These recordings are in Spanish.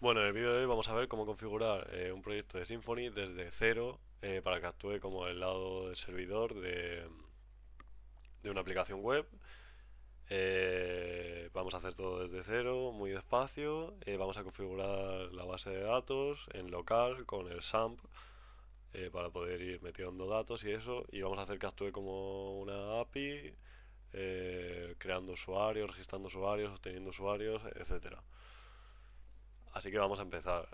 Bueno, en el vídeo de hoy vamos a ver cómo configurar un proyecto de Symfony desde cero para que actúe como el lado del servidor de una aplicación web. Vamos a hacer todo desde cero, muy despacio. Vamos a configurar la base de datos en local con el SAMP para poder ir metiendo datos y eso. Y vamos a hacer que actúe como una API, creando usuarios, registrando usuarios, obteniendo usuarios, etcétera. Así que vamos a empezar.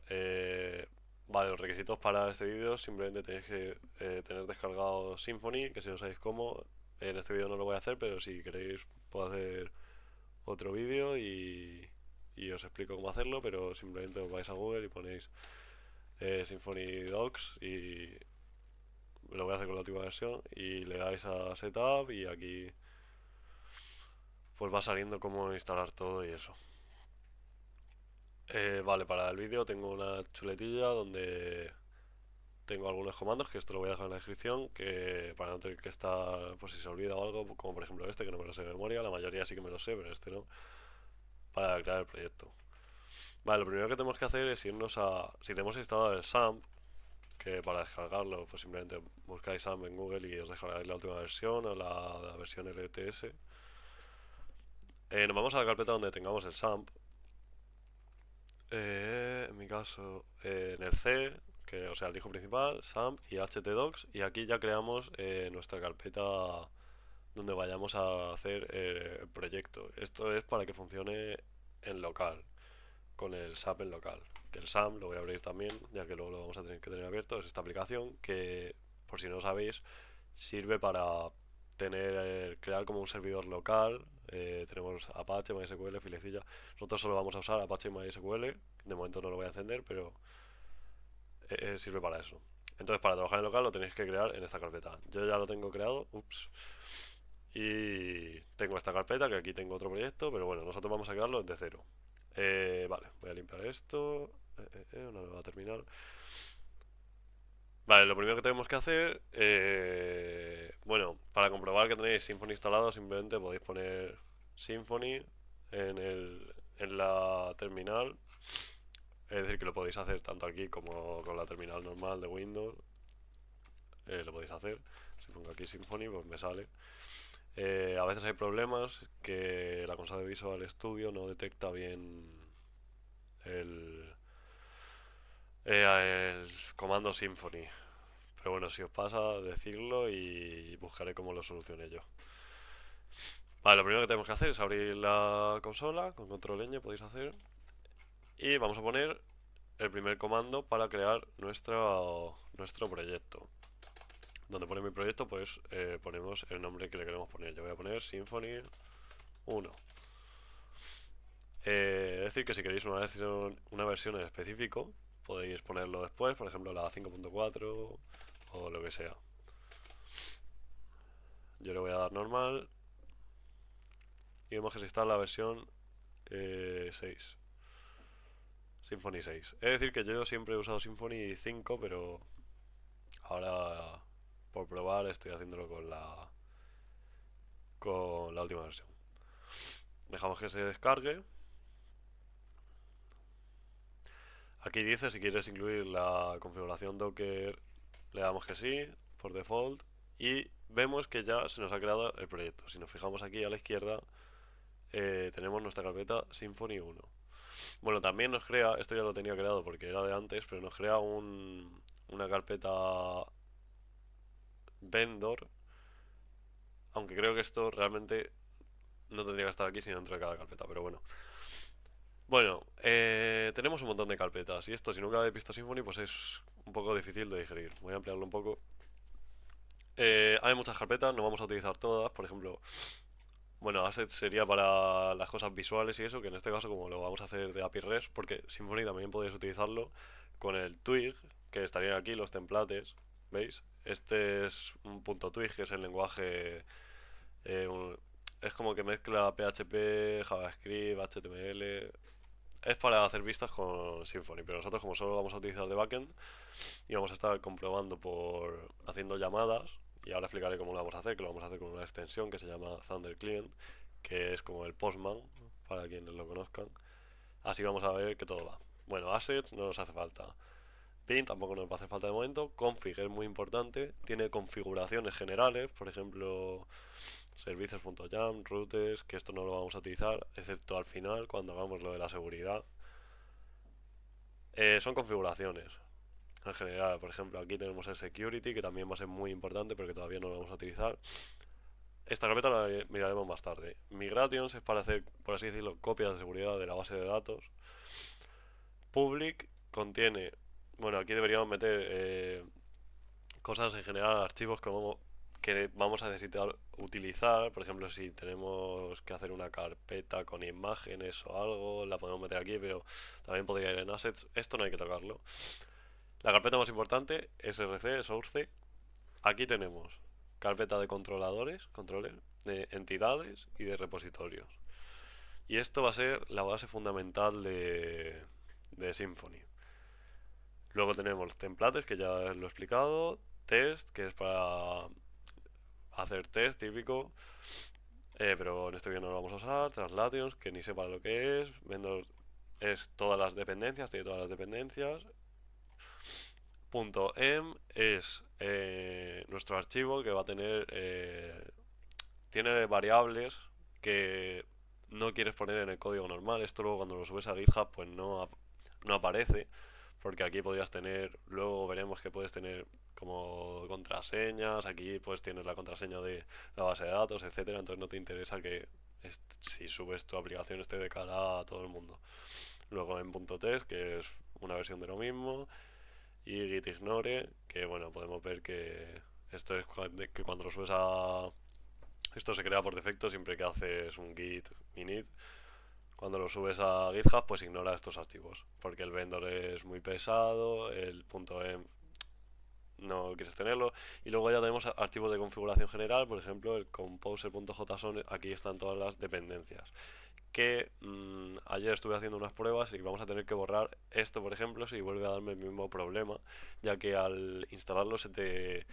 Vale, los requisitos para este vídeo simplemente tenéis que tener descargado Symfony, que si no sabéis cómo, en este vídeo no lo voy a hacer, pero si queréis puedo hacer otro vídeo y os explico cómo hacerlo, pero simplemente os vais a Google y ponéis Symfony Docs y lo voy a hacer con la última versión y le dais a Setup y aquí pues va saliendo cómo instalar todo y eso. Vale, para el vídeo tengo una chuletilla donde tengo algunos comandos, que esto lo voy a dejar en la descripción, que para no tener que estar, pues si se olvida o algo, como por ejemplo este, que no me lo sé de memoria, la mayoría sí que me lo sé, pero este no, para crear el proyecto. Vale, lo primero que tenemos que hacer es irnos a, si tenemos instalado el SAMP, que para descargarlo, pues simplemente buscáis SAMP en Google y os descargáis la última versión o la versión LTS. Nos vamos a la carpeta donde tengamos el SAMP. En mi caso, en el C, que, o sea, el disco principal, SAMP y htdocs, y aquí ya creamos nuestra carpeta donde vayamos a hacer el proyecto. Esto es para que funcione en local, con el SAP en local. Que el SAM lo voy a abrir también, ya que luego lo vamos a tener que tener abierto. Es esta aplicación que, por si no lo sabéis, sirve para crear como un servidor local. Tenemos Apache, MySQL, Filecilla. Nosotros solo vamos a usar Apache y MySQL. De momento no lo voy a encender, pero sirve para eso. Entonces, para trabajar en local lo tenéis que crear en esta carpeta. Yo ya lo tengo creado. Ups. Y tengo esta carpeta, que aquí tengo otro proyecto, pero bueno, nosotros vamos a crearlo desde cero. Vale, voy a limpiar esto. Una nueva terminal. Vale, lo primero que tenemos que hacer, bueno, para comprobar que tenéis Symfony instalado, simplemente podéis poner Symfony en la terminal. Es decir, que lo podéis hacer tanto aquí como con la terminal normal de Windows. Lo podéis hacer. Si pongo aquí Symfony, pues me sale. A veces hay problemas que la consola de Visual Studio no detecta bien el, el comando Symfony. Pero bueno, si os pasa, decirlo y buscaré cómo lo solucioné yo. Vale, lo primero que tenemos que hacer es abrir la consola con control ñ, podéis hacer. Y vamos a poner el primer comando para crear nuestro proyecto. Donde pone mi proyecto, pues ponemos el nombre que le queremos poner. Yo voy a poner Symfony 1. Es decir, que si queréis una versión en específico, podéis ponerlo después, por ejemplo la 5.4 o lo que sea. Yo le voy a dar normal y vemos que se instala la versión 6. Symfony 6. Es decir, que yo siempre he usado Symfony 5, pero ahora por probar estoy haciéndolo con la última versión. Dejamos que se descargue. Aquí dice si quieres incluir la configuración Docker, le damos que sí, por default, y vemos que ya se nos ha creado el proyecto. Si nos fijamos aquí a la izquierda, tenemos nuestra carpeta Symfony 1. Bueno, también nos crea, esto ya lo tenía creado porque era de antes, pero nos crea una carpeta vendor, aunque creo que esto realmente no tendría que estar aquí sino dentro de cada carpeta, pero bueno. Bueno, tenemos un montón de carpetas y esto, si nunca habéis visto Symfony, pues es un poco difícil de digerir. Voy a ampliarlo un poco. Hay muchas carpetas, no vamos a utilizar todas. Por ejemplo, bueno, Assets sería para las cosas visuales y eso, que en este caso como lo vamos a hacer de API REST, porque Symfony también podéis utilizarlo con el twig, que estarían aquí los templates, ¿veis? Este es un punto twig, que es el lenguaje... es como que mezcla PHP, JavaScript, HTML... Es para hacer vistas con Symfony, pero nosotros como solo lo vamos a utilizar de backend y vamos a estar comprobando por haciendo llamadas, y ahora explicaré cómo lo vamos a hacer, que lo vamos a hacer con una extensión que se llama Thunder Client, que es como el Postman, para quienes lo conozcan. Así vamos a ver que todo va. Bueno, assets no nos hace falta. Bin tampoco nos va a hacer falta de momento. Config es muy importante. Tiene configuraciones generales, por ejemplo, servicios.jam, routes, que esto no lo vamos a utilizar, excepto al final, cuando hagamos lo de la seguridad. Son configuraciones. En general, por ejemplo, aquí tenemos el security, que también va a ser muy importante, pero que todavía no lo vamos a utilizar. Esta carpeta la miraremos más tarde. Migrations es para hacer, por así decirlo, copias de seguridad de la base de datos. Public contiene, bueno, aquí deberíamos meter cosas en general, archivos que vamos a necesitar utilizar. Por ejemplo, si tenemos que hacer una carpeta con imágenes o algo, la podemos meter aquí, pero también podría ir en assets. Esto no hay que tocarlo. La carpeta más importante, src, source. Aquí tenemos carpeta de controladores, controller, de entidades y de repositorios. Y esto va a ser la base fundamental de Symfony. Luego tenemos templates, que ya lo he explicado. Test, que es para hacer test típico. Pero en este vídeo no lo vamos a usar. Translations, que ni sepa lo que es. Vendor es todas las dependencias, tiene todas las dependencias. .em es nuestro archivo que va a tener tiene variables que no quieres poner en el código normal. Esto luego cuando lo subes a GitHub pues no aparece, porque aquí podrías tener, luego veremos que puedes tener como contraseñas, aquí pues tienes la contraseña de la base de datos, etcétera. Entonces no te interesa que si subes tu aplicación esté de cara a todo el mundo. Luego en .test, que es una versión de lo mismo, y git ignore, que bueno, podemos ver que esto es que cuando lo subes a... Esto se crea por defecto siempre que haces un git init. Cuando lo subes a GitHub, pues ignora estos archivos, porque el vendor es muy pesado, el .em no quieres tenerlo. Y luego ya tenemos archivos de configuración general, por ejemplo el composer.json, aquí están todas las dependencias. Que ayer estuve haciendo unas pruebas y vamos a tener que borrar esto, por ejemplo, si vuelve a darme el mismo problema, ya que al instalarlo se te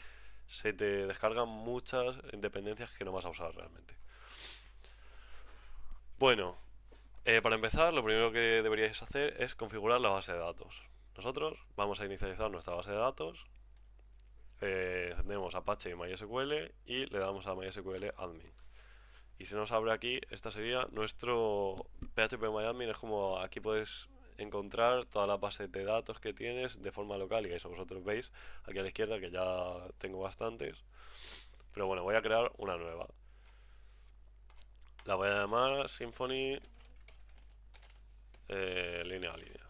descargan muchas dependencias que no vas a usar realmente. Bueno, para empezar, lo primero que deberíais hacer es configurar la base de datos. Nosotros vamos a inicializar nuestra base de datos, encendemos Apache y MySQL y le damos a MySQL admin. Y se nos abre aquí, esta sería nuestro PHP es como aquí puedes encontrar todas las bases de datos que tienes de forma local, y eso vosotros veis aquí a la izquierda que ya tengo bastantes. Pero bueno, voy a crear una nueva. La voy a llamar Symfony línea a línea.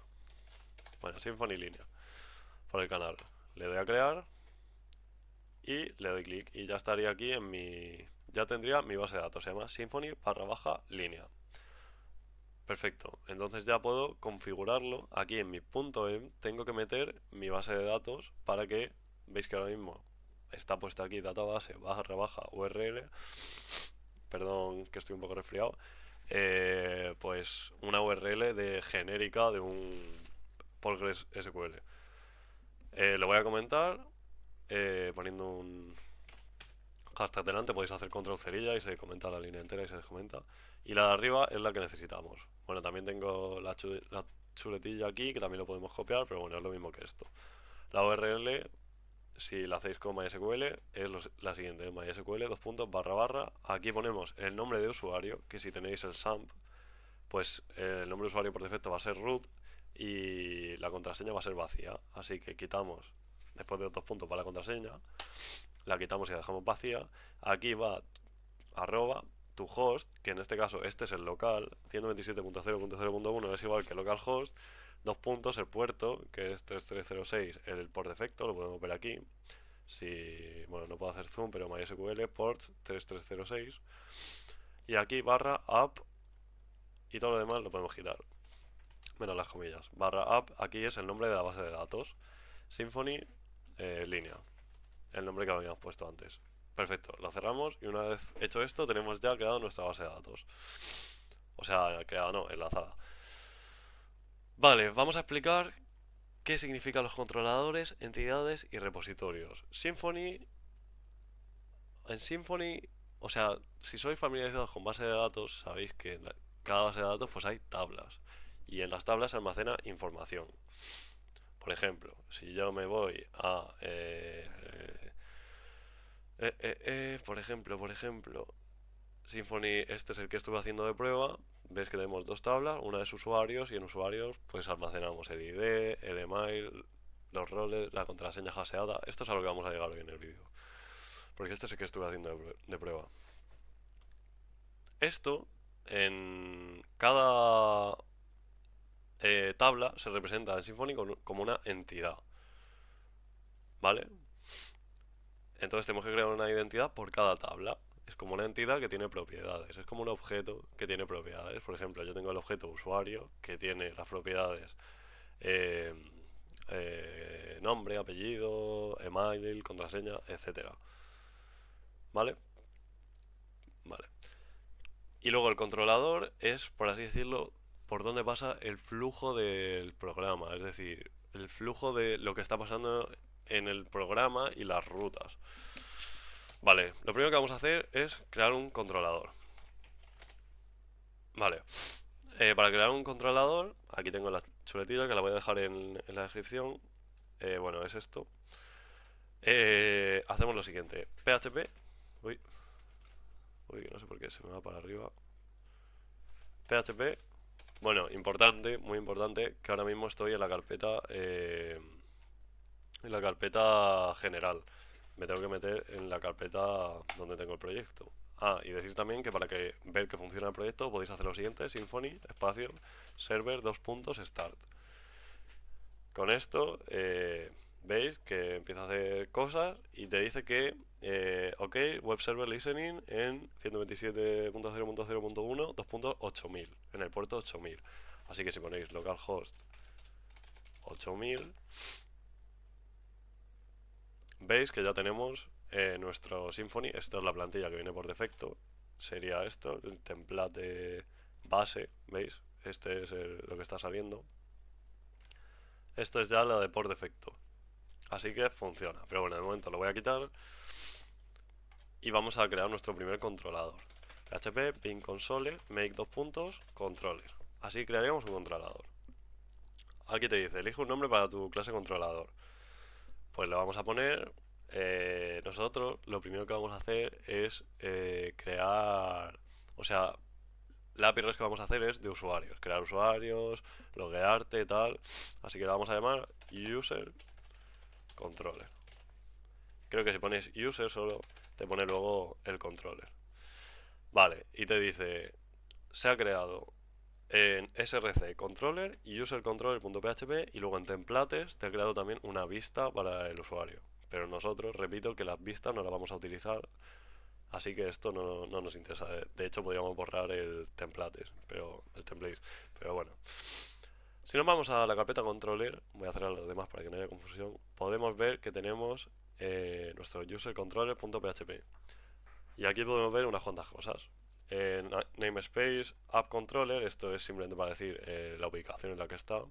Bueno, Symfony línea por el canal. Le doy a crear y le doy clic y ya estaría aquí en mi... Ya tendría mi base de datos, se llama Symfony _línea. Perfecto, entonces ya puedo configurarlo. Aquí en mi .em tengo que meter mi base de datos para que, veis que ahora mismo está puesta aquí database _url, perdón que estoy un poco resfriado, pues una URL de genérica de un PostgreSQL. Lo voy a comentar poniendo un hashtag delante, podéis hacer control cerilla y se comenta la línea entera y se descomenta. Y la de arriba es la que necesitamos. Bueno, también tengo la chuletilla aquí, que también lo podemos copiar, pero bueno, es lo mismo que esto. La URL, si la hacéis con MySQL, es la siguiente: MySQL, // aquí ponemos el nombre de usuario, que si tenéis el SAMP, pues el nombre de usuario por defecto va a ser root y la contraseña va a ser vacía. Así que quitamos, después de otros puntos para la contraseña, la quitamos y la dejamos vacía. Aquí va arroba tu host, que en este caso este es el local, 127.0.0.1 es igual que localhost, dos puntos, el puerto, que es 3306, el por defecto, lo podemos ver aquí. Si, bueno, no puedo hacer zoom, pero MySQL port 3306. Y aquí /app y todo lo demás lo podemos quitar, menos las comillas. /app, aquí es el nombre de la base de datos. Symfony línea, el nombre que habíamos puesto antes. Perfecto, lo cerramos y una vez hecho esto tenemos ya creado nuestra base de datos. O sea, creada no, enlazada. Vale, vamos a explicar qué significan los controladores, entidades y repositorios. En Symfony, o sea, si sois familiarizados con base de datos, sabéis que en cada base de datos pues hay tablas. y en las tablas se almacena información. Por ejemplo, si yo me voy a... por ejemplo, Symfony, este es el que estuve haciendo de prueba. Ves que tenemos dos tablas, una es usuarios y en usuarios pues almacenamos el ID, el email, los roles, la contraseña haseada. Esto es a lo que vamos a llegar hoy en el vídeo, porque este es el que estuve haciendo de prueba. Esto, en cada tabla se representa en Symfony como una entidad, ¿vale? Entonces tenemos que crear una identidad por cada tabla. Es como una entidad que tiene propiedades. Es como un objeto que tiene propiedades. Por ejemplo, yo tengo el objeto usuario que tiene las propiedades eh, nombre, apellido, email, contraseña, etcétera. ¿Vale? Vale. Y luego el controlador es, por así decirlo, por dónde pasa el flujo del programa. Es decir, el flujo de lo que está pasando en el programa y las rutas. Vale, lo primero que vamos a hacer es crear un controlador. Vale, para crear un controlador, aquí tengo la chuletilla que la voy a dejar en la descripción. Bueno, es esto. Hacemos lo siguiente: PHP. Uy, no sé por qué se me va para arriba. PHP. Bueno, importante, muy importante, que ahora mismo estoy en la carpeta general. Me tengo que meter en la carpeta donde tengo el proyecto. Ah, y decir también que para que ver que funciona el proyecto podéis hacer lo siguiente: Symfony, espacio, server, start. Con esto veis que empieza a hacer cosas y te dice que, ok, web server listening en 127.0.0.1 2.8000, en el puerto 8000. Así que si ponéis localhost 8000, veis que ya tenemos nuestro Symfony. Esta es la plantilla que viene por defecto. Sería esto, el template base, ¿veis? Este es lo que está saliendo. Esto es ya lo de por defecto. Así que funciona. Pero bueno, de momento lo voy a quitar. Y vamos a crear nuestro primer controlador. PHP bin console make controller. Así crearíamos un controlador. Aquí te dice, elige un nombre para tu clase controlador. Pues le vamos a poner... nosotros lo primero que vamos a hacer es crear... O sea, la API REST que vamos a hacer es de usuarios. Crear usuarios, loguearte y tal. Así que le vamos a llamar user controller. Creo que si pones user solo te pone luego el controller. Vale, y te dice, se ha creado en src controller y usercontroller.php, y luego en templates te ha creado también una vista para el usuario. Pero nosotros, repito, que las vistas no las vamos a utilizar, así que esto no nos interesa. De hecho, podríamos borrar el templates, el templates, pero bueno. Si nos vamos a la carpeta controller, voy a hacer a los demás para que no haya confusión, podemos ver que tenemos nuestro usercontroller.php. Y aquí podemos ver unas cuantas cosas. Namespace, App Controller, esto es simplemente para decir la ubicación en la que está.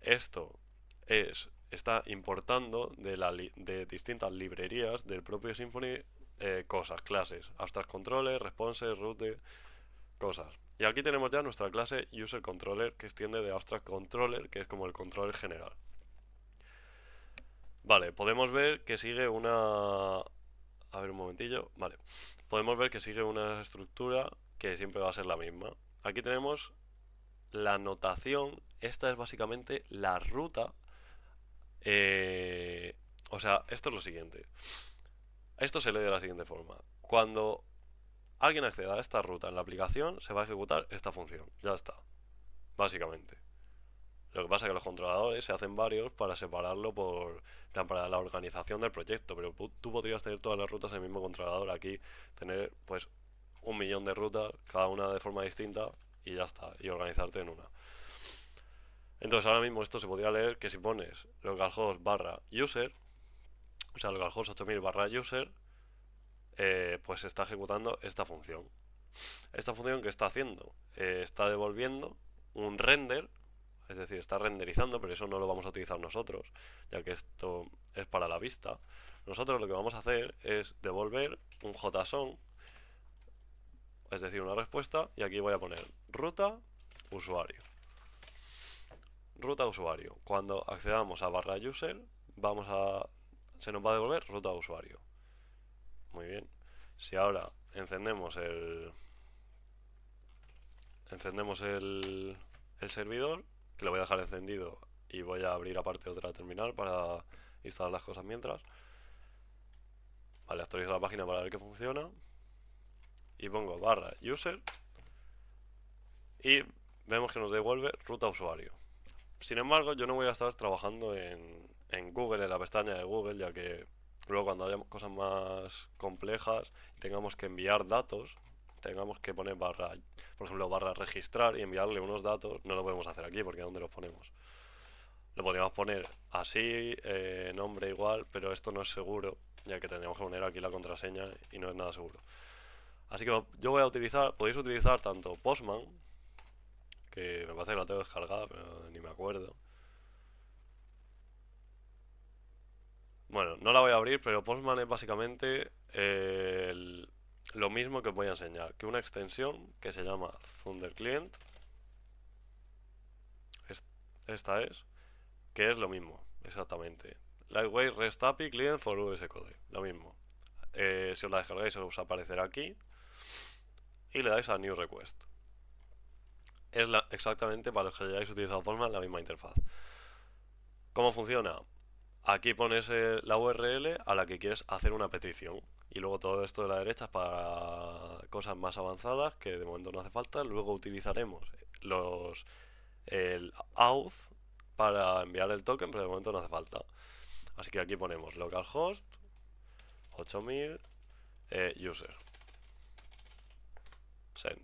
Esto está importando de distintas librerías del propio Symfony cosas, clases, Abstract Controller, Response, Route, cosas. Y aquí tenemos ya nuestra clase User Controller, que extiende de Abstract Controller, que es como el controller general. Vale, podemos ver que sigue una... A ver un momentillo. Vale. Podemos ver que sigue una estructura que siempre va a ser la misma. Aquí tenemos la notación. Esta es básicamente la ruta. O sea, esto es lo siguiente. Esto se lee de la siguiente forma. Cuando alguien acceda a esta ruta en la aplicación, se va a ejecutar esta función. Ya está. Básicamente. Lo que pasa es que los controladores se hacen varios para separarlo para la organización del proyecto, pero tú podrías tener todas las rutas en el mismo controlador. Aquí tener pues 1 millón de rutas, cada una de forma distinta, y ya está, y organizarte en una. Entonces ahora mismo esto se podría leer que si pones localhost barra user, o sea localhost 8000 barra user, pues se está ejecutando esta función. Esta función que está haciendo, está devolviendo un render. Es decir, está renderizando, pero eso no lo vamos a utilizar nosotros, ya que esto es para la vista. Nosotros lo que vamos a hacer es devolver un JSON, es decir, una respuesta, y aquí voy a poner ruta usuario. ruta usuario. Cuando accedamos a barra user, se nos va a devolver ruta usuario. Muy bien. Si ahora encendemos el servidor, que lo voy a dejar encendido y voy a abrir aparte otra terminal para instalar las cosas mientras. Vale, actualizo la página para ver que funciona. Y pongo barra user y vemos que nos devuelve ruta usuario. Sin embargo, yo no voy a estar trabajando en Google, en la pestaña de Google, ya que luego cuando haya cosas más complejas y tengamos que enviar datos, tengamos que poner barra, por ejemplo, barra registrar y enviarle unos datos, no lo podemos hacer aquí porque ¿dónde los ponemos? Lo podríamos poner así, nombre igual, pero esto no es seguro, ya que tendríamos que poner aquí la contraseña y no es nada seguro. Así que yo voy a podéis utilizar tanto Postman, que me parece que la tengo descargada, pero ni me acuerdo. Bueno, no la voy a abrir, pero Postman es básicamente lo mismo que os voy a enseñar, que una extensión que se llama Thunder Client, esta es, que es lo mismo, exactamente. Lightweight REST API Client for VS Code, lo mismo. Si os la descargáis os aparecerá aquí y le dais a New Request. Es exactamente para los que hayáis utilizado Postman la misma interfaz. ¿Cómo funciona? Aquí pones la URL a la que quieres hacer una petición. Y luego todo esto de la derecha es para cosas más avanzadas que de momento no hace falta. Luego utilizaremos el auth para enviar el token, pero de momento no hace falta. Así que aquí ponemos localhost 8000 user send.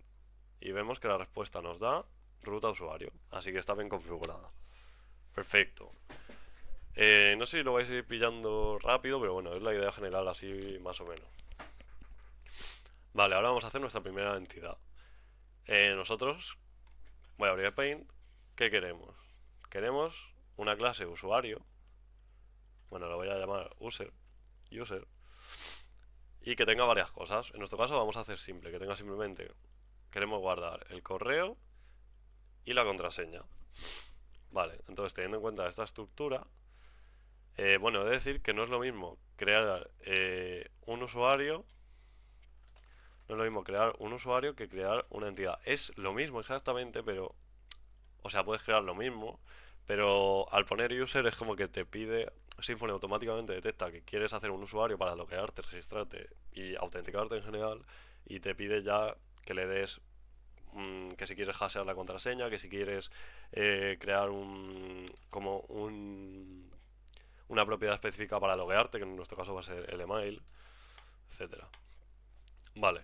Y vemos que la respuesta nos da ruta usuario. Así que está bien configurada. Perfecto. No sé si lo vais a ir pillando rápido, pero bueno, es la idea general así más o menos. Vale, ahora vamos a hacer nuestra primera entidad. Nosotros, voy a abrir el Paint. ¿Qué queremos? Queremos una clase usuario. Bueno, la voy a llamar user. Y que tenga varias cosas. En nuestro caso vamos a hacer simple, que tenga simplemente... Queremos guardar el correo y la contraseña. Vale, entonces teniendo en cuenta esta estructura... bueno, he de decir que no es lo mismo crear un usuario. No es lo mismo crear un usuario que crear una entidad. Es lo mismo exactamente, pero... O sea, puedes crear lo mismo, pero al poner user es como que te pide... Symfony automáticamente detecta que quieres hacer un usuario para loguearte, registrarte y autenticarte en general, y te pide ya que le des que si quieres hashear la contraseña, que si quieres crear una propiedad específica para loguearte, que en nuestro caso va a ser el email, etcétera. Vale.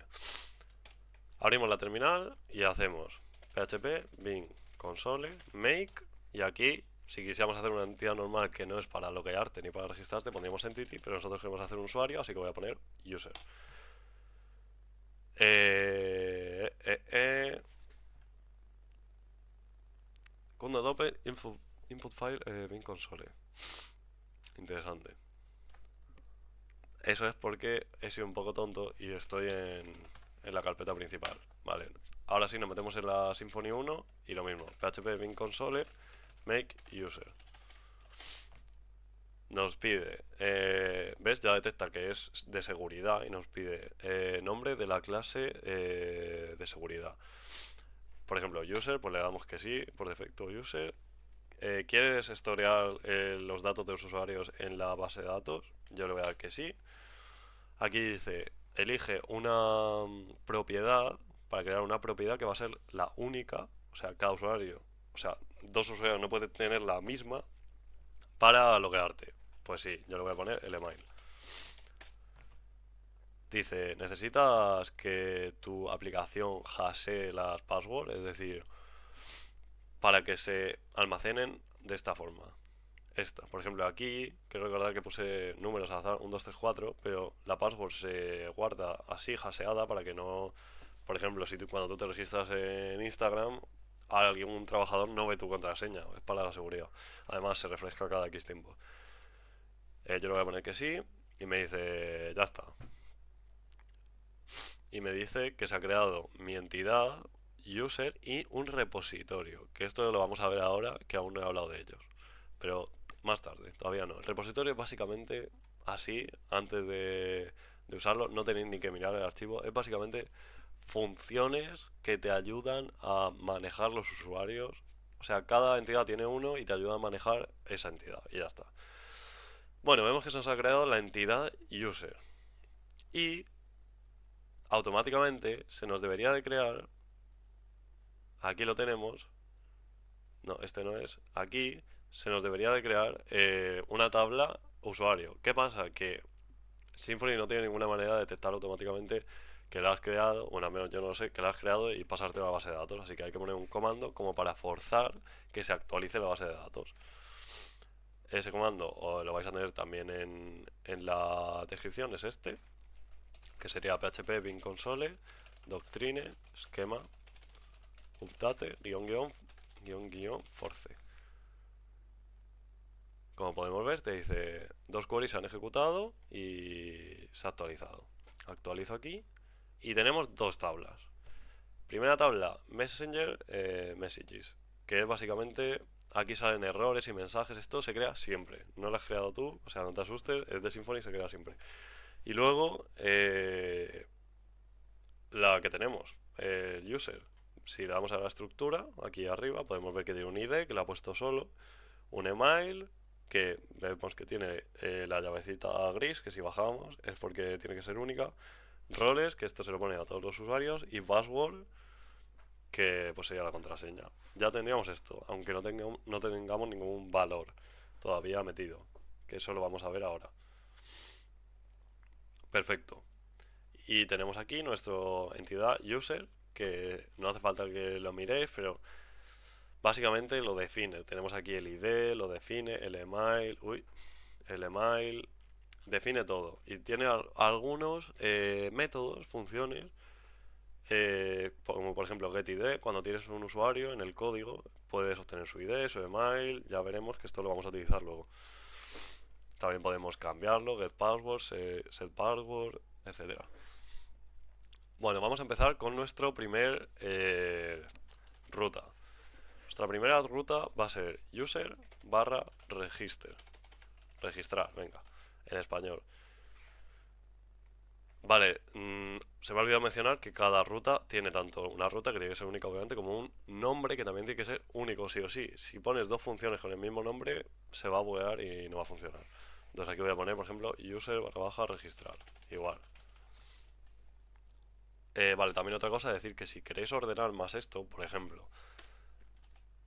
Abrimos la terminal y hacemos php bin console make, y aquí si quisiéramos hacer una entidad normal que no es para loguearte ni para registrarte pondríamos entity, pero nosotros queremos hacer un usuario, así que voy a poner user. Cuando open input file bin console. Interesante. Eso es porque he sido un poco tonto y estoy en la carpeta principal. Vale. Ahora sí nos metemos en la Symfony 1 y lo mismo. PHP bin console make user. Nos pide, ¿ves? Ya detecta que es de seguridad y nos pide nombre de la clase de seguridad. Por ejemplo, user, pues le damos que sí, por defecto user. ¿Quieres historiar los datos de los usuarios en la base de datos? Yo le voy a dar que sí. Aquí dice, elige una propiedad para crear una propiedad que va a ser la única, o sea, cada usuario, o sea, dos usuarios no pueden tener la misma para loguearte. Pues sí, yo le voy a poner el email. Dice, necesitas que tu aplicación hashee las passwords, es decir, para que se almacenen de esta forma. Por ejemplo, aquí quiero recordar que puse números al azar 1, 2, 3, 4, pero la password se guarda así, hasheada, para que no... Por ejemplo, si cuando tú te registras en Instagram, algún trabajador no ve tu contraseña, es para la seguridad. Además, se refresca cada X tiempo. Yo le voy a poner que sí y me dice, ya está. Y me dice que se ha creado mi entidad user y un repositorio, que esto lo vamos a ver ahora, que aún no he hablado de ellos, pero más tarde, todavía no. El repositorio es básicamente así, antes de usarlo, no tenéis ni que mirar el archivo, es básicamente funciones que te ayudan a manejar los usuarios. O sea, cada entidad tiene uno y te ayuda a manejar esa entidad y ya está. Bueno, vemos que se nos ha creado la entidad user y automáticamente se nos debería de crear, aquí lo tenemos, no, este no es, aquí se nos debería de crear una tabla usuario. ¿Qué pasa? Que Symfony no tiene ninguna manera de detectar automáticamente que la has creado, bueno, al menos yo no lo sé, que la has creado y pasarte a la base de datos, así que hay que poner un comando como para forzar que se actualice la base de datos. Ese comando lo vais a tener también en la descripción, es este, que sería php bin console doctrine schema update force. Como podemos ver, te dice dos queries se han ejecutado y se ha actualizado. Actualizo aquí y tenemos dos tablas. Primera tabla, Messenger Messages, que es básicamente, aquí salen errores y mensajes, esto se crea siempre, no lo has creado tú, o sea, no te asustes, es de Symfony y se crea siempre. Y luego, la que tenemos, el user, si le damos a la estructura, aquí arriba, podemos ver que tiene un ID, que le ha puesto solo, un email, que vemos que tiene la llavecita gris, que si bajamos es porque tiene que ser única, roles, que esto se lo pone a todos los usuarios, y password, que pues sería la contraseña. Ya tendríamos esto, aunque no tengamos ningún valor todavía metido, que eso lo vamos a ver ahora. Perfecto. Y tenemos aquí nuestra entidad user, que no hace falta que lo miréis, pero básicamente lo define. Tenemos aquí el ID, lo define, el email, define todo. Y tiene algunos métodos, funciones, como por ejemplo getID. Cuando tienes un usuario en el código puedes obtener su ID, su email. Ya veremos que esto lo vamos a utilizar luego. También podemos cambiarlo, getPassword, setPassword, etcétera. Bueno, vamos a empezar con nuestro primer ruta. Nuestra primera ruta va a ser user barra register. Registrar, venga, en español. Vale, se me ha olvidado mencionar que cada ruta tiene tanto una ruta que tiene que ser única obviamente como un nombre que también tiene que ser único sí o sí. Si pones dos funciones con el mismo nombre se va a buguear y no va a funcionar. Entonces aquí voy a poner por ejemplo user barra baja registrar. Igual. Vale, también otra cosa es decir que si queréis ordenar más esto, por ejemplo,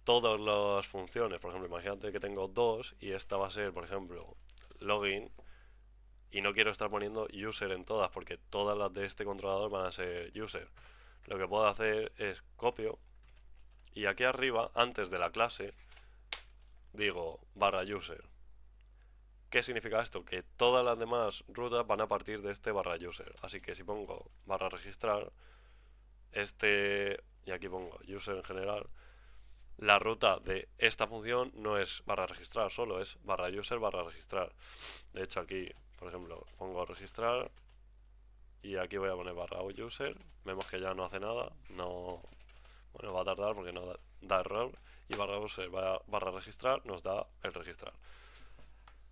todas las funciones, por ejemplo, imagínate que tengo dos y esta va a ser, por ejemplo, login y no quiero estar poniendo user en todas porque todas las de este controlador van a ser user. Lo que puedo hacer es copio y aquí arriba, antes de la clase, digo barra user. ¿Qué significa esto? Que todas las demás rutas van a partir de este barra user. Así que si pongo barra registrar, y aquí pongo user en general, la ruta de esta función no es barra registrar solo, es barra user barra registrar. De hecho aquí, por ejemplo, pongo registrar y aquí voy a poner barra user. Vemos que ya no hace nada, no, bueno, va a tardar porque no da error. Y barra user barra registrar nos da el registrar.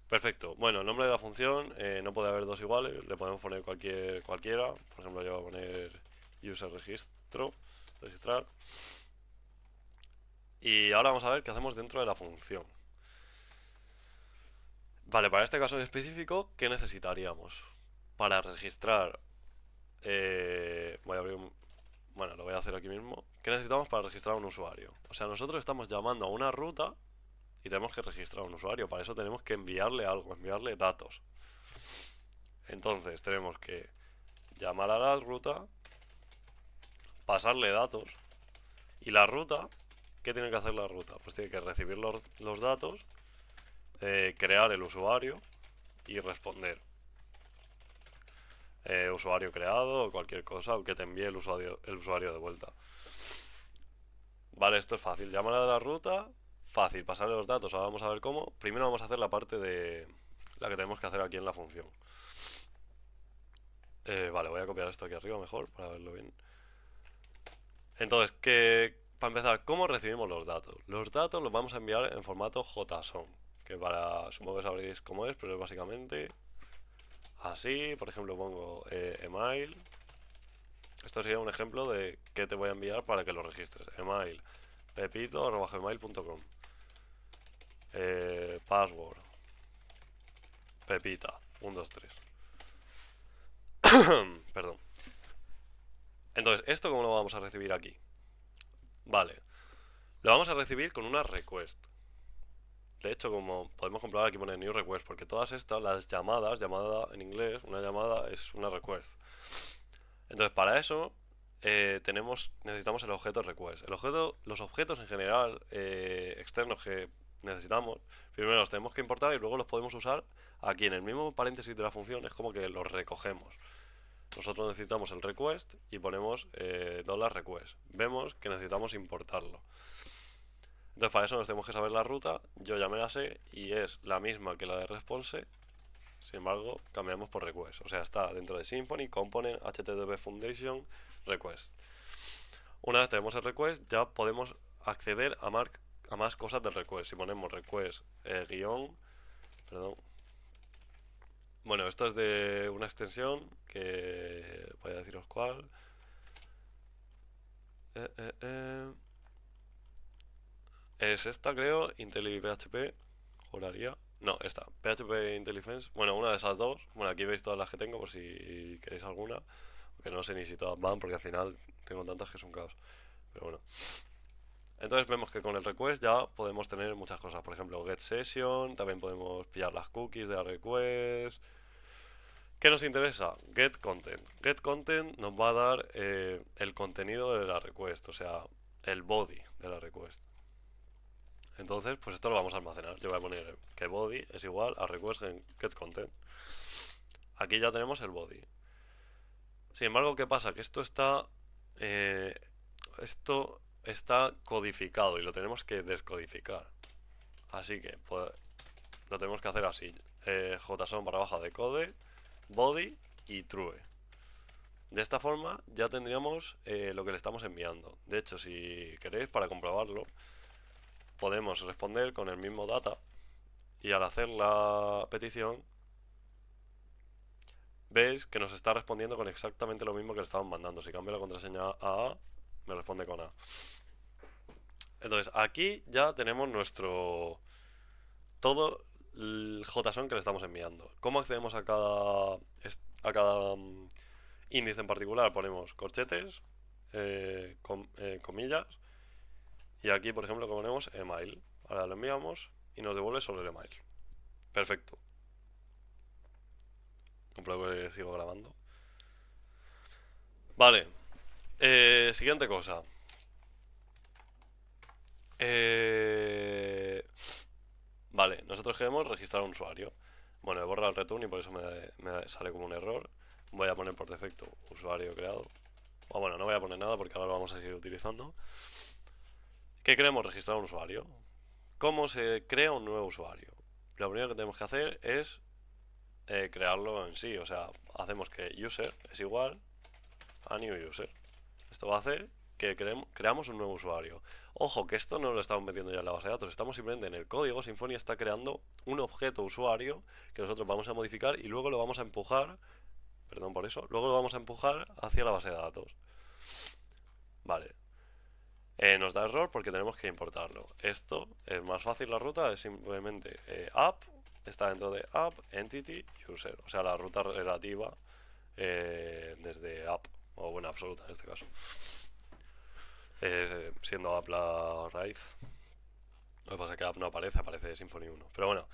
Perfecto. Bueno, el nombre de la función no puede haber dos iguales, le podemos poner cualquiera. Por ejemplo, yo voy a poner user registrar. Y ahora vamos a ver qué hacemos dentro de la función. Vale, para este caso en específico, ¿qué necesitaríamos? Para registrar, voy a abrir bueno, lo voy a hacer aquí mismo. ¿Qué necesitamos para registrar un usuario? O sea, nosotros estamos llamando a una ruta y tenemos que registrar un usuario. Para eso tenemos que enviarle algo, enviarle datos. Entonces tenemos que llamar a la ruta, pasarle datos y la ruta, ¿qué tiene que hacer la ruta? Pues tiene que recibir los datos, crear el usuario y responder. Usuario creado o cualquier cosa, aunque te envíe el usuario de vuelta. Vale, esto es fácil. Llamar a la ruta, fácil. Pasarle los datos, ahora vamos a ver cómo. Primero vamos a hacer la parte de la que tenemos que hacer aquí en la función. Vale, voy a copiar esto aquí arriba mejor para verlo bien. Entonces, para empezar, ¿cómo recibimos los datos? Los datos los vamos a enviar en formato JSON, que supongo que sabréis cómo es, pero es básicamente así. Por ejemplo, pongo email. Esto sería un ejemplo de qué te voy a enviar para que lo registres. Email pepito@gmail.com. Password pepita 123. Perdón. Entonces, ¿esto cómo lo vamos a recibir aquí? Vale, lo vamos a recibir con una request. De hecho, como podemos comprobar, aquí pone new request, porque todas estas, las llamadas, llamada en inglés, una llamada es una request. Entonces, para eso necesitamos el objeto request. Los objetos en general externos que necesitamos, primero los tenemos que importar y luego los podemos usar aquí en el mismo paréntesis de la función. Es como que los recogemos. Nosotros necesitamos el request y ponemos $request. Vemos que necesitamos importarlo. Entonces para eso nos tenemos que saber la ruta. Yo ya me la sé y es la misma que la de response. Sin embargo, cambiamos por request. O sea, está dentro de Symfony, Component, HTTP Foundation, request. Una vez tenemos el request, ya podemos acceder a más cosas del request. Si ponemos request perdón. Bueno, esto es de una extensión que voy a deciros cuál. Es esta, creo, IntelliPHP, juraría. No, esta, PHP IntelliFence. Bueno, una de esas dos. Bueno, aquí veis todas las que tengo por si queréis alguna. Que no sé ni si todas van porque al final tengo tantas que es un caos. Pero bueno. Entonces vemos que con el request ya podemos tener muchas cosas. Por ejemplo, get session. También podemos pillar las cookies de la request. ¿Qué nos interesa? Get content. Get content nos va a dar el contenido de la request. O sea, el body de la request. Entonces, pues esto lo vamos a almacenar. Yo voy a poner que body es igual a request get content. Aquí ya tenemos el body. Sin embargo, ¿qué pasa? Que esto está codificado y lo tenemos que descodificar. Así que pues, lo tenemos que hacer así. JSON / decode, body y true. De esta forma ya tendríamos lo que le estamos enviando. De hecho, si queréis, para comprobarlo, podemos responder con el mismo data y al hacer la petición veis que nos está respondiendo con exactamente lo mismo que le estamos mandando. Si cambio la contraseña a A, me responde con A. Entonces aquí ya tenemos todo el JSON que le estamos enviando. ¿Cómo accedemos a cada índice en particular? Ponemos corchetes, comillas, y aquí por ejemplo ponemos email. Ahora lo enviamos y nos devuelve sobre el email. Perfecto. Compruebo que sigo grabando. Vale. Siguiente cosa. Vale, nosotros queremos registrar un usuario. Bueno, he borrado el return y por eso me sale como un error. Voy a poner por defecto usuario creado. O bueno, no voy a poner nada porque ahora lo vamos a seguir utilizando. ¿Qué queremos registrar un usuario? ¿Cómo se crea un nuevo usuario? Lo primero que tenemos que hacer es crearlo en sí. O sea, hacemos que user es igual a new user. Esto va a hacer que creamos un nuevo usuario. Ojo, que esto no lo estamos metiendo ya en la base de datos, estamos simplemente en el código. Symfony está creando un objeto usuario que nosotros vamos a modificar y luego lo vamos a empujar, perdón por eso, luego lo vamos a empujar hacia la base de datos. Vale. Nos da error porque tenemos que importarlo. Esto es más fácil, la ruta es simplemente app, está dentro de app, entity, user. O sea, la ruta relativa desde app, o buena absoluta en este caso. Siendo app la raíz. Lo que pasa es que app no aparece, aparece Symfony 1. Pero bueno,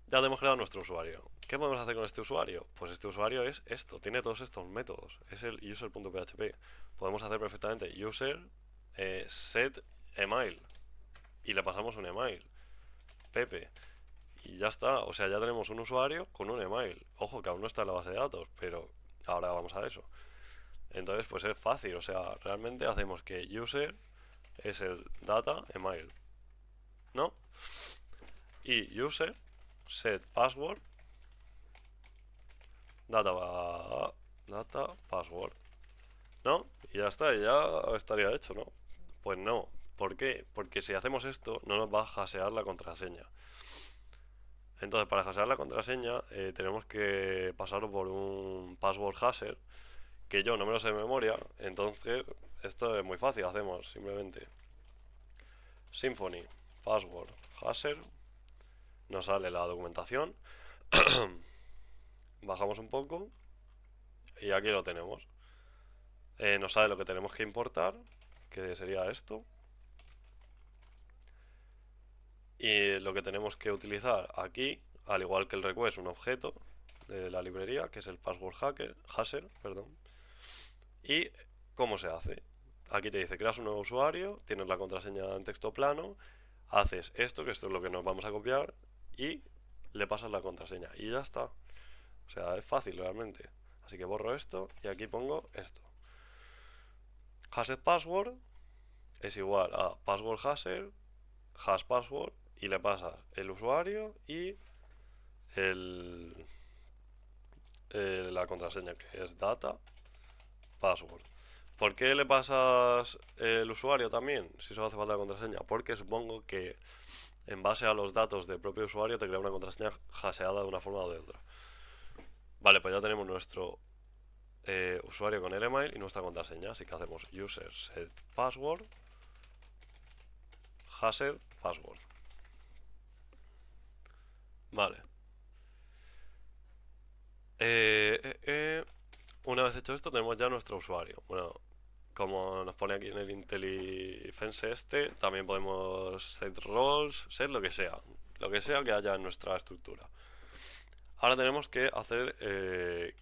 ya tenemos creado nuestro usuario. ¿Qué podemos hacer con este usuario? Pues este usuario es esto, tiene todos estos métodos. Es el user.php. Podemos hacer perfectamente user set email y le pasamos un email, Pepe, y ya está. O sea, ya tenemos un usuario con un email. Ojo que aún no está en la base de datos, pero ahora vamos a eso. Entonces, pues es fácil. O sea, realmente hacemos que user es el data email, ¿no? Y user set password data password, ¿no? Y ya está, y ya estaría hecho, ¿no? Pues no. ¿Por qué? Porque si hacemos esto, no nos va a hasear la contraseña. Entonces, para hasear la contraseña, tenemos que pasarlo por un password hasher, que yo no me lo sé de memoria. Entonces, esto es muy fácil, hacemos simplemente Symfony password hasher, nos sale la documentación, bajamos un poco y aquí lo tenemos. Nos sale lo que tenemos que importar, que sería esto, y lo que tenemos que utilizar aquí, al igual que el request, un objeto de la librería, que es el password hasher, perdón. ¿Y cómo se hace? Aquí te dice, creas un nuevo usuario, tienes la contraseña en texto plano, haces esto, que esto es lo que nos vamos a copiar, y le pasas la contraseña. Y ya está. O sea, es fácil realmente. Así que borro esto y aquí pongo esto. Hashed password es igual a password hasher, hash password, y le pasas el usuario y el, la contraseña, que es data password. ¿Por qué le pasas el usuario también? Si solo hace falta la contraseña. Porque supongo que en base a los datos del propio usuario te crea una contraseña hasheada de una forma o de otra. Vale, pues ya tenemos nuestro usuario con el email y nuestra contraseña. Así que hacemos user set password, hashed password. Vale. Una vez hecho esto, tenemos ya nuestro usuario. Bueno, como nos pone aquí en el IntelliFence este, también podemos set roles, set lo que sea. Lo que sea que haya en nuestra estructura. Ahora tenemos que hacer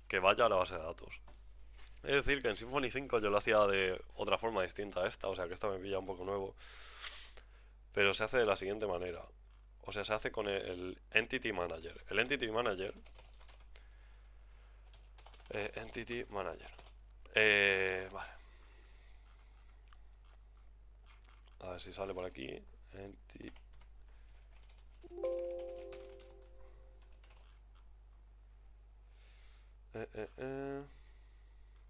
que vaya a la base de datos. Es decir, que en Symfony 5 yo lo hacía de otra forma distinta a esta, o sea que esta me pilla un poco nuevo. Pero se hace de la siguiente manera. O sea, se hace con el Entity Manager. El Entity Manager. Entity Manager. Vale. A ver si sale por aquí. Entity.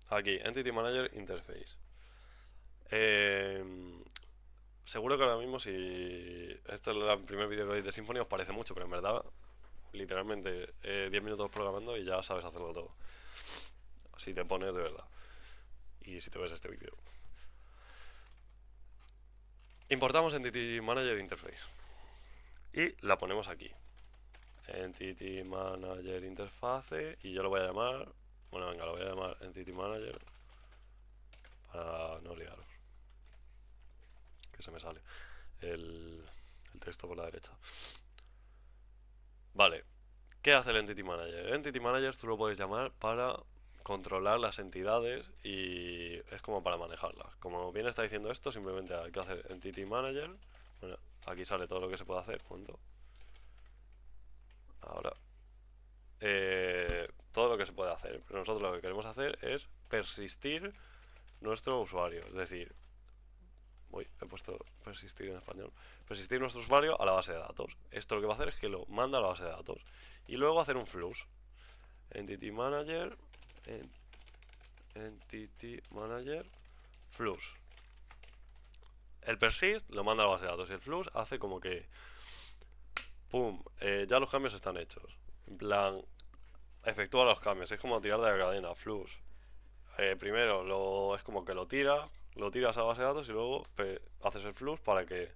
Aquí, Entity Manager Interface. Seguro que ahora mismo, si este es el primer vídeo que veis de Symfony, os parece mucho, pero en verdad, literalmente 10 minutos programando y ya sabes hacerlo todo. Si te pones de verdad. Y si te ves este vídeo. Importamos Entity Manager Interface. Y la ponemos aquí. Entity Manager Interface. Y yo lo voy a llamar. Bueno, venga, lo voy a llamar Entity Manager. Para no liaros. Que se me sale el texto por la derecha. Vale. ¿Qué hace el Entity Manager? El Entity Manager tú lo puedes llamar para controlar las entidades y es como para manejarlas. Como bien está diciendo esto, simplemente hay que hacer Entity Manager. Bueno, aquí sale todo lo que se puede hacer. ¿Cuánto? Ahora. Todo lo que se puede hacer. Pero nosotros lo que queremos hacer es persistir nuestro usuario. Es decir, uy, he puesto persistir en español. Persistir nuestro usuario a la base de datos. Esto lo que va a hacer es que lo manda a la base de datos. Y luego hacer un flush. Entity Manager. Entity Manager. Flush. El persist lo manda a la base de datos. Y el flush hace como que. ¡Pum! Ya los cambios están hechos. En plan. Efectúa los cambios. Es como tirar de la cadena. Flush. Primero es como que lo tiras a la base de datos y luego haces el flush para que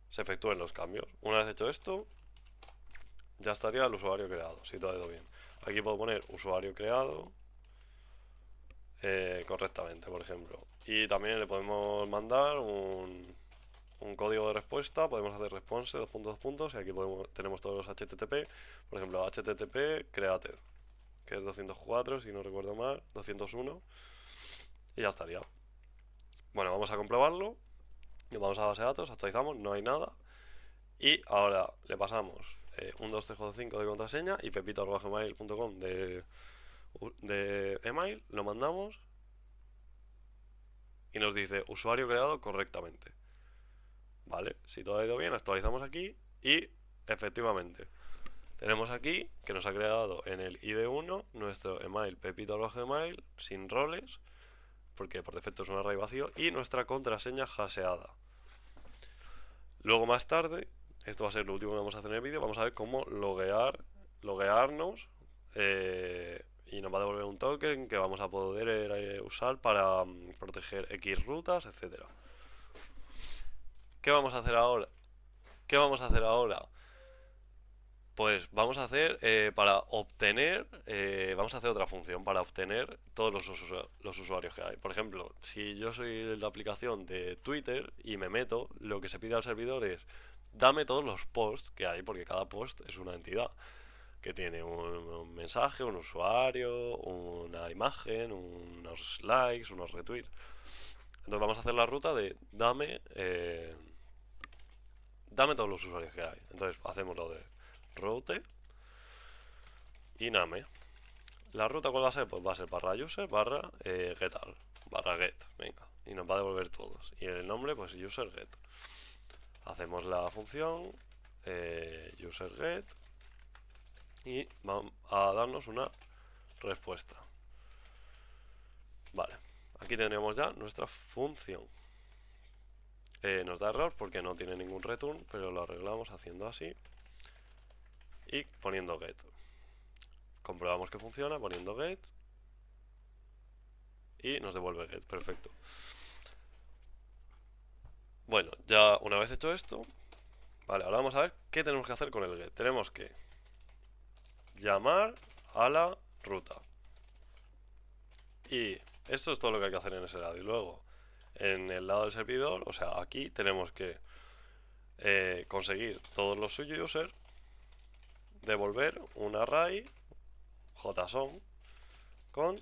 se efectúen los cambios. Una vez hecho esto, ya estaría el usuario creado, si todo ha ido bien. Aquí puedo poner usuario creado correctamente, por ejemplo. Y también le podemos mandar un código de respuesta. Podemos hacer response, dos puntos, y aquí tenemos todos los HTTP. Por ejemplo, HTTP created, que es 204, si no recuerdo mal, 201. Y ya estaría. Bueno, vamos a comprobarlo. Vamos a la base de datos, actualizamos, no hay nada. Y ahora le pasamos un 2345 de contraseña y pepito@gmail.com de email, lo mandamos y nos dice usuario creado correctamente. Vale, si todo ha ido bien, actualizamos aquí y efectivamente tenemos aquí que nos ha creado en el ID1 nuestro email pepito@gmail sin roles, porque por defecto es un array vacío, y nuestra contraseña hasheada. Luego más tarde, esto va a ser lo último que vamos a hacer en el vídeo, vamos a ver cómo loguearnos y nos va a devolver un token que vamos a poder usar para proteger X rutas, etcétera. ¿Qué vamos a hacer ahora? ¿Qué vamos a hacer ahora? Pues vamos a hacer vamos a hacer otra función para obtener todos los usuarios que hay. Por ejemplo, si yo soy la aplicación de Twitter y me meto, lo que se pide al servidor es dame todos los posts que hay, porque cada post es una entidad que tiene un mensaje, un usuario, una imagen, unos likes, unos retweets. Entonces vamos a hacer la ruta de dame todos los usuarios que hay. Entonces hacemos lo de route y name. La ruta cuál va a ser, pues va a ser barra user barra getal barra get, venga, y nos va a devolver todos. Y el nombre, pues user get. Hacemos la función user get y va a darnos una respuesta. Vale, aquí tendríamos ya nuestra función. Nos da error porque no tiene ningún return, pero lo arreglamos haciendo así y poniendo get. Comprobamos que funciona poniendo get y nos devuelve get, perfecto. Bueno, ya una vez hecho esto, vale, ahora vamos a ver qué tenemos que hacer con el get. Tenemos que llamar a la ruta. Y esto es todo lo que hay que hacer en ese lado. Y luego, en el lado del servidor, o sea, aquí tenemos que conseguir todos los users, devolver un array JSON con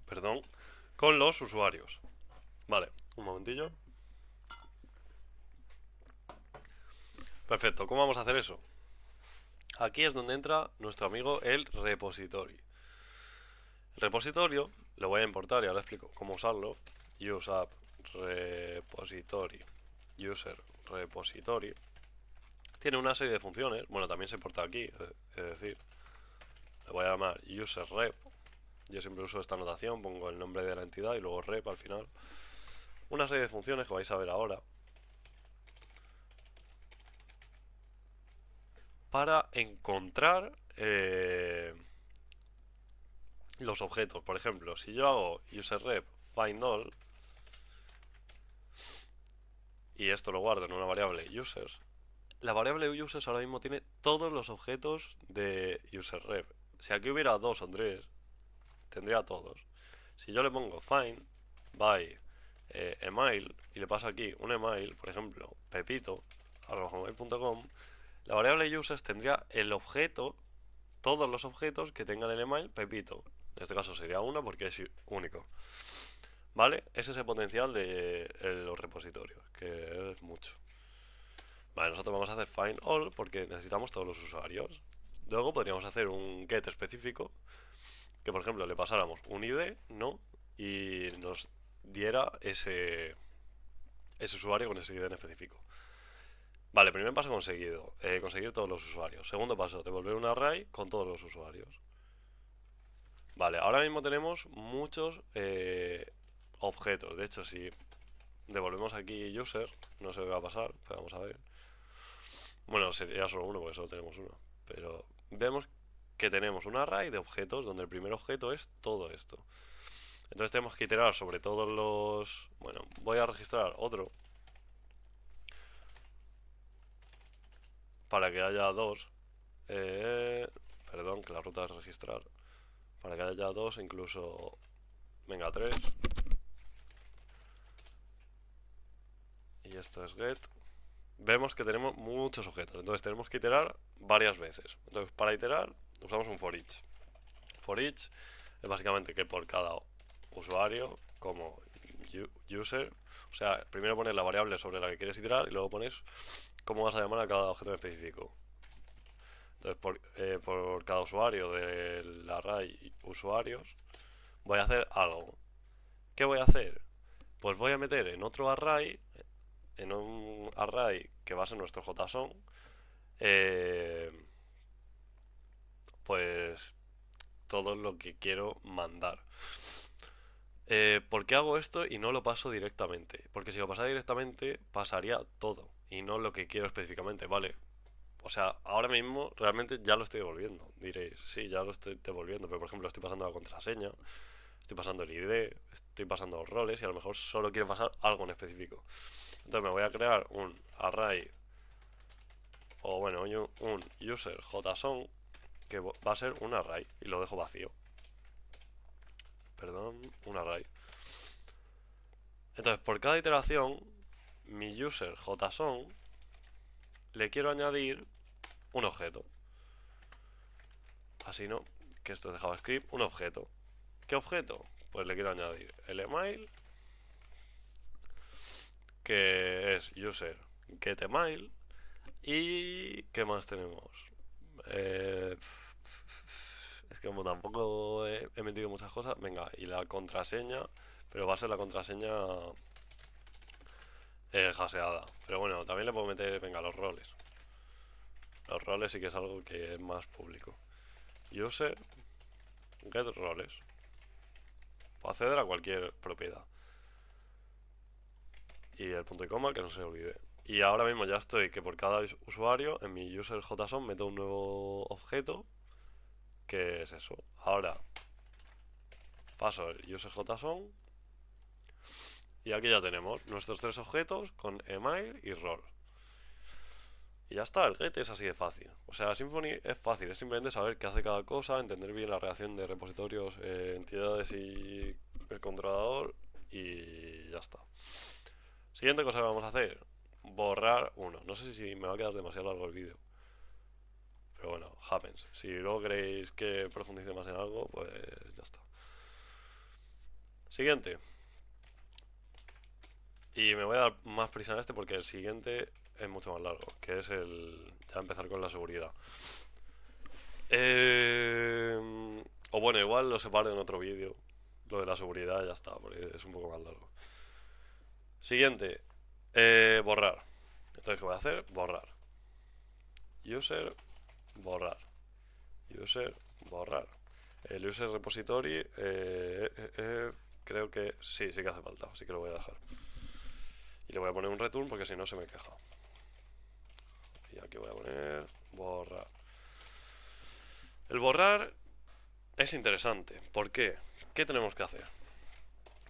perdón, con los usuarios. Vale, un momentillo. Perfecto, ¿cómo vamos a hacer eso? Aquí es donde entra nuestro amigo el repository. El repositorio lo voy a importar y ahora explico cómo usarlo. Use app repository user repository. Tiene una serie de funciones. Bueno, también se importa aquí, es decir, le voy a llamar user rep. Yo siempre uso esta notación, pongo el nombre de la entidad y luego rep al final. Una serie de funciones que vais a ver ahora para encontrar los objetos. Por ejemplo, si yo hago userRep find all y esto lo guardo en una variable users, la variable users ahora mismo tiene todos los objetos de userRep. Si aquí hubiera 2 o 3, tendría todos. Si yo le pongo find by email y le paso aquí un email, por ejemplo, pepito@gmail.com, la variable users tendría el objeto, todos los objetos que tengan el email pepito. En este caso sería uno porque es único. ¿Vale? Ese es el potencial de los repositorios, que es mucho. Vale, nosotros vamos a hacer find all porque necesitamos todos los usuarios. Luego podríamos hacer un get específico que, por ejemplo, le pasáramos un ID, ¿no? Y nos diera ese usuario con ese ID en específico. Vale, primer paso conseguido, conseguir todos los usuarios. Segundo paso, devolver un array con todos los usuarios. Vale, ahora mismo tenemos muchos objetos. De hecho, si devolvemos aquí user, no sé qué va a pasar, pero vamos a ver. Bueno, sería solo uno porque solo tenemos uno. Pero vemos que tenemos un array de objetos donde el primer objeto es todo esto. Entonces tenemos que iterar sobre todos los... Bueno, voy a registrar otro para que haya dos. Perdón, que la ruta es registrar. Para que haya dos, incluso... Venga, 3. Y esto es get. Vemos que tenemos muchos objetos, entonces tenemos que iterar varias veces. Entonces, para iterar, usamos un for each. For each es básicamente que por cada usuario, como user, o sea, primero pones la variable sobre la que quieres iterar y luego pones cómo vas a llamar a cada objeto específico. Entonces, por cada usuario del array usuarios, voy a hacer algo. ¿Qué voy a hacer? Pues voy a meter en otro array, en un array que va a ser nuestro JSON, pues todo lo que quiero mandar. ¿Por qué hago esto y no lo paso directamente? Porque si lo pasara directamente, pasaría todo y no lo que quiero específicamente, ¿vale? O sea, ahora mismo realmente ya lo estoy devolviendo. Diréis, sí, ya lo estoy devolviendo, pero por ejemplo estoy pasando la contraseña, estoy pasando el ID, estoy pasando los roles y a lo mejor solo quiero pasar algo en específico. Entonces me voy a crear un array, o bueno, un user JSON que va a ser un array y lo dejo vacío. Perdón, un array. Entonces, por cada iteración, mi user JSON le quiero añadir un objeto. Así no, que esto es de JavaScript, un objeto. ¿Qué objeto? Pues le quiero añadir el email, que es user getEmail. ¿Y qué más tenemos? Eh, es que como tampoco he metido muchas cosas. Venga, y la contraseña, pero va a ser la contraseña haseada. Pero bueno, también le puedo meter, venga, los roles. Los roles sí que es algo que es más público. User get roles. Puedo acceder a cualquier propiedad. Y el punto y coma, que no se olvide. Y ahora mismo ya estoy que por cada usuario en mi user JSON meto un nuevo objeto, que es eso. Ahora paso el user JSON y aquí ya tenemos nuestros tres objetos con email y role. Y ya está, el get es así de fácil. O sea, Symfony es fácil, es simplemente saber qué hace cada cosa, entender bien la relación de repositorios, entidades y el controlador y ya está. Siguiente cosa que vamos a hacer, borrar uno. No sé si me va a quedar demasiado largo el vídeo. Pero bueno, happens. Si luego queréis que profundice más en algo, pues ya está. Siguiente. Y me voy a dar más prisa en este porque el siguiente es mucho más largo, que es el ya empezar con la seguridad. O bueno, igual lo separo en otro vídeo. Lo de la seguridad ya está, porque es un poco más largo. Siguiente. Borrar. Entonces, ¿qué voy a hacer? Borrar. User, borrar. User, borrar. El user repository, creo que sí que hace falta, así que lo voy a dejar. Y le voy a poner un return porque si no se me queja. Y aquí voy a poner borrar. El borrar es interesante. ¿Por qué? ¿Qué tenemos que hacer?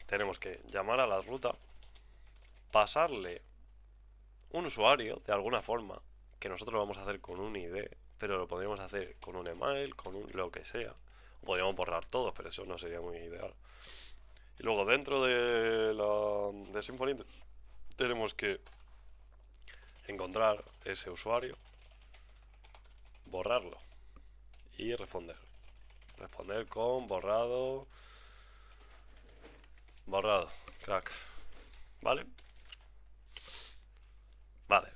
Tenemos que llamar a la ruta, pasarle un usuario de alguna forma, que nosotros lo vamos a hacer con un ID, pero lo podríamos hacer con un email, con un lo que sea. O podríamos borrar todos, pero eso no sería muy ideal. Y luego dentro de Symfony tenemos que encontrar ese usuario, borrarlo y responder. Responder con borrado. Borrado, crack. ¿Vale? Vale.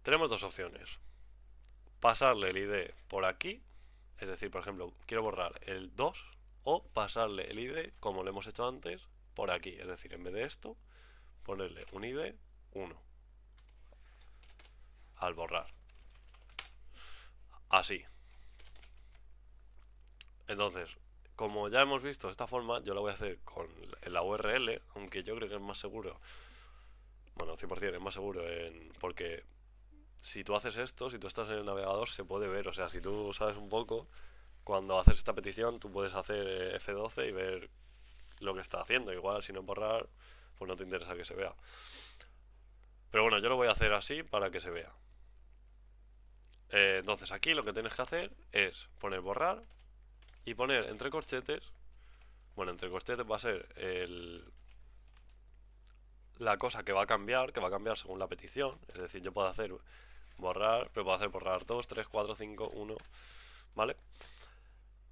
Tenemos dos opciones. Pasarle el ID por aquí, es decir, por ejemplo, quiero borrar el 2, o pasarle el ID, como lo hemos hecho antes, por aquí. Es decir, en vez de esto, ponerle un ID 1 al borrar. Así. Entonces, como ya hemos visto esta forma, yo la voy a hacer con la URL, aunque yo creo que es más seguro. Bueno, 100% es más seguro porque si tú haces esto, si tú estás en el navegador, se puede ver. O sea, si tú sabes un poco, cuando haces esta petición, tú puedes hacer F12 y ver lo que está haciendo. Igual, si no borrar, pues no te interesa que se vea. Pero bueno, yo lo voy a hacer así para que se vea. Entonces aquí lo que tienes que hacer es poner borrar y poner entre corchetes. Bueno, entre corchetes va a ser la cosa que va a cambiar según la petición. Es decir, yo puedo hacer borrar, pero puedo hacer borrar 2, 3, 4, 5, 1, ¿vale?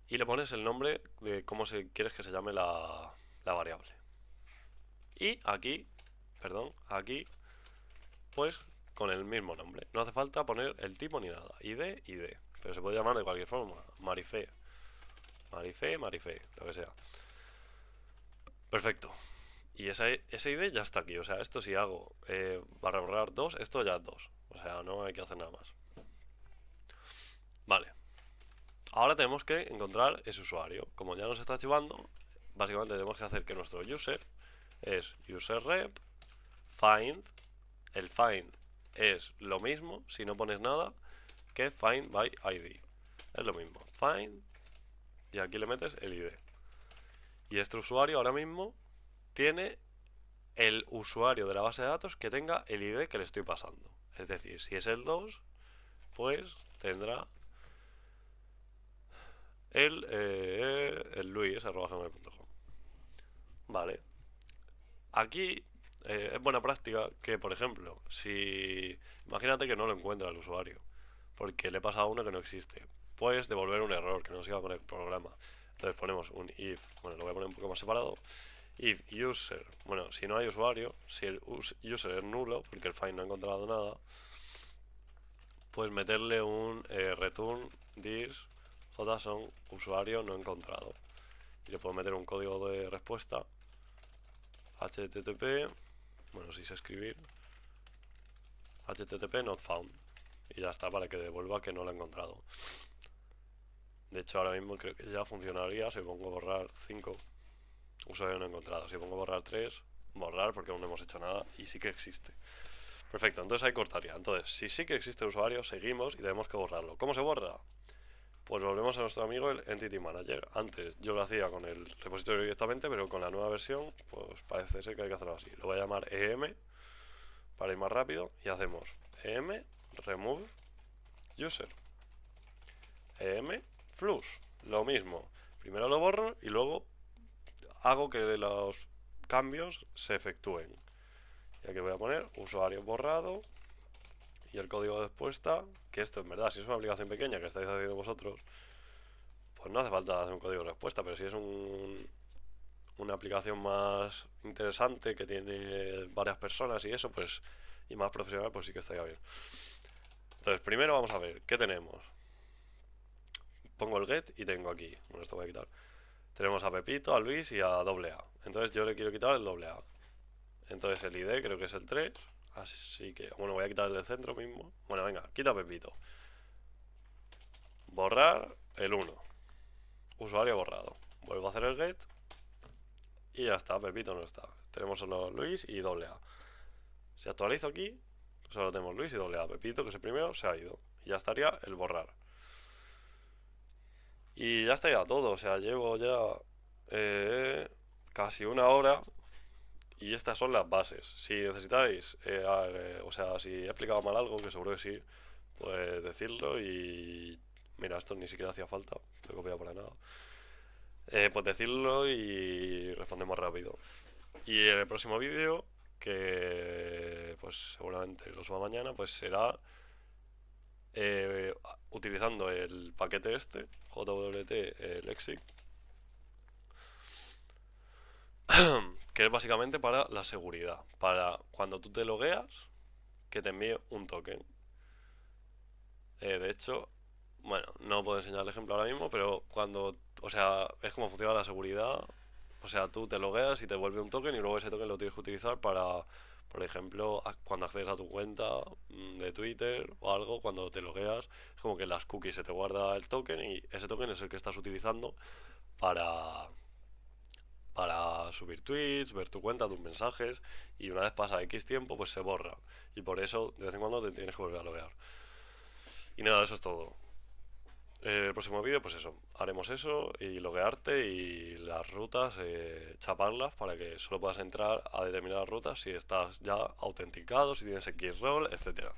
Y le pones el nombre de cómo quieres que se llame la variable. Y aquí, perdón, aquí, pues con el mismo nombre. No hace falta poner el tipo ni nada. ID, pero se puede llamar de cualquier forma. Marife, Marife, lo que sea. Perfecto. Y ese ID ya está aquí. O sea, esto si hago barra borrar 2, esto ya es 2. O sea, no hay que hacer nada más. Vale. ahora tenemos que encontrar ese usuario. Como ya nos está archivando, básicamente tenemos que hacer que nuestro user es userrep find. El find es lo mismo, si no pones nada, que find by id. Es lo mismo, find, y aquí le metes el id. Y este usuario ahora mismo tiene el usuario de la base de datos que tenga el id que le estoy pasando. Es decir, si es el 2, pues tendrá el luis@gmail.com. Vale. Aquí es buena práctica que, por ejemplo, si imagínate que no lo encuentra el usuario porque le pasa a uno que no existe, puedes devolver un error que no siga con el programa. Entonces ponemos un if, bueno, lo voy a poner un poco más separado. If user, bueno, si no hay usuario, si el user es nulo porque el find no ha encontrado nada, pues meterle un return this JSON usuario no encontrado. Y le puedo meter un código de respuesta HTTP, bueno, si sé escribir, HTTP not found. Y ya está, para que devuelva que no lo ha encontrado. De hecho, ahora mismo creo que ya funcionaría si pongo borrar 5, usuario no encontrado. Si pongo borrar 3, borrar porque aún no hemos hecho nada y sí que existe. Perfecto, entonces ahí cortaría. Entonces, si sí que existe el usuario, seguimos y tenemos que borrarlo. ¿Cómo se borra? Pues volvemos a nuestro amigo el Entity Manager. Antes yo lo hacía con el repositorio directamente, pero con la nueva versión, pues parece ser que hay que hacerlo así. Lo voy a llamar EM para ir más rápido y hacemos EM remove user, EM flux. Lo mismo. Primero lo borro y luego hago que los cambios se efectúen. Y aquí voy a poner usuario borrado y el código de respuesta, que esto en verdad, si es una aplicación pequeña que estáis haciendo vosotros, pues no hace falta hacer un código de respuesta, pero si es una aplicación más interesante que tiene varias personas y eso, pues, y más profesional, pues sí que estaría bien. Entonces, primero vamos a ver, ¿qué tenemos? Pongo el get y tengo aquí, bueno, esto voy a quitar. Tenemos a Pepito, a Luis y a AA. Entonces yo le quiero quitar el AA. Entonces el ID creo que es el 3. Así que, bueno, voy a quitar el del centro mismo. Bueno, venga, quita Pepito. Borrar el 1. Usuario borrado. Vuelvo a hacer el get. Y ya está, Pepito no está. Tenemos solo Luis y AA. Si actualizo aquí, solo tenemos Luis y AA. Pepito, que es el primero, se ha ido. Y ya estaría el borrar. Y ya estaría todo. O sea, llevo ya casi una hora. Y estas son las bases. Si necesitáis, o sea, si he explicado mal algo, que seguro que sí, pues decirlo y... Mira, esto ni siquiera hacía falta, lo he copiado para nada. Pues decirlo y respondemos rápido. Y en el próximo vídeo, que pues seguramente lo suba mañana, pues será utilizando el paquete este, JWT Lexic, que es básicamente para la seguridad, para cuando tú te logueas, que te envíe un token. De hecho, bueno, no puedo enseñar el ejemplo ahora mismo, pero cuando, o sea, es como funciona la seguridad. O sea, tú te logueas y te vuelve un token y luego ese token lo tienes que utilizar para, por ejemplo, cuando accedes a tu cuenta de Twitter o algo, cuando te logueas, es como que en las cookies se te guarda el token y ese token es el que estás utilizando para, para subir tweets, ver tu cuenta, tus mensajes, y una vez pasa X tiempo, pues se borra. Y por eso, de vez en cuando, te tienes que volver a loguear. Y nada, eso es todo. El próximo vídeo, pues eso, haremos eso y loguearte y las rutas, chaparlas para que solo puedas entrar a determinadas rutas si estás ya autenticado, si tienes X-Role, etcétera.